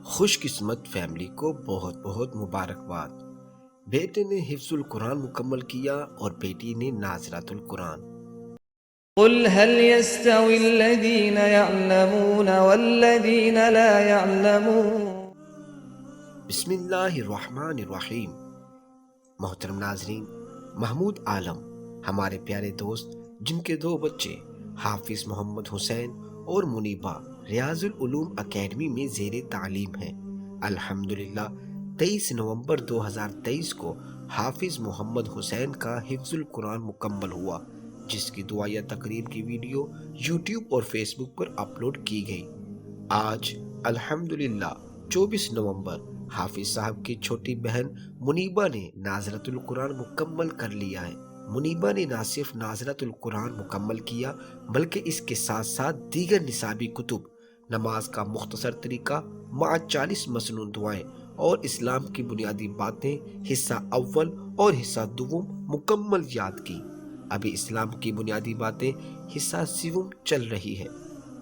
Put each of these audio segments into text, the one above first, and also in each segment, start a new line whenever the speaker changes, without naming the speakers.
خوش قسمت فیملی کو بہت بہت مبارکباد۔ بیٹے نے حفظ القرآن مکمل کیا اور بیٹی نے ناظرۃ القرآن۔
قل هل يستوي الذين يعلمون والذين لا يعلمون۔
بسم اللہ الرحمن الرحیم۔ محترم ناظرین، محمود عالم ہمارے پیارے دوست جن کے 2 بچے حافظ محمد حسین اور منیبہ ریاض العلوم اکیڈمی میں زیر تعلیم ہیں۔ الحمدللہ 23 نومبر 2023 کو حافظ محمد حسین کا حفظ القرآن مکمل ہوا، جس کی دعائیہ تقریب کی ویڈیو یوٹیوب اور فیس بک پر اپلوڈ کی گئی۔ آج الحمدللہ 24 نومبر حافظ صاحب کی چھوٹی بہن منیبہ نے ناظرۃ القرآن مکمل کر لیا ہے۔ منیبہ نے نہ صرف ناظرۃ القرآن مکمل کیا بلکہ اس کے ساتھ ساتھ دیگر نصابی کتب، نماز کا مختصر طریقہ مع 40 مسنون دعائیں اور اسلام کی بنیادی باتیں حصہ اول اور حصہ دوم مکمل یاد کی۔ ابھی اسلام کی بنیادی باتیں حصہ سوم چل رہی ہے۔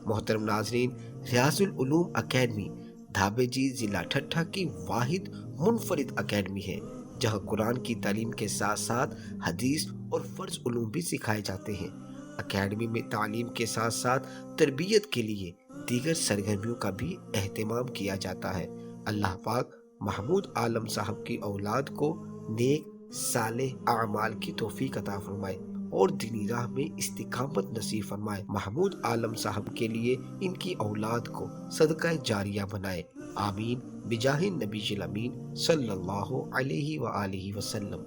محترم ناظرین، ریاض العلوم اکیڈمی دھابے جی ضلع ٹھٹھہ کی واحد منفرد اکیڈمی ہے جہاں قرآن کی تعلیم کے ساتھ ساتھ حدیث اور فرض علوم بھی سکھائے جاتے ہیں۔ اکیڈمی میں تعلیم کے ساتھ ساتھ تربیت کے لیے دیگر سرگرمیوں کا بھی اہتمام کیا جاتا ہے۔ اللہ پاک محمود عالم صاحب کی اولاد کو نیک صالح اعمال کی توفیق عطا فرمائے اور دینی راہ میں استقامت نصیب فرمائے۔ محمود عالم صاحب کے لیے ان کی اولاد کو صدقہ جاریہ بنائے، آمین بجاہ النبی الامین صلی اللہ علیہ وآلہ وسلم۔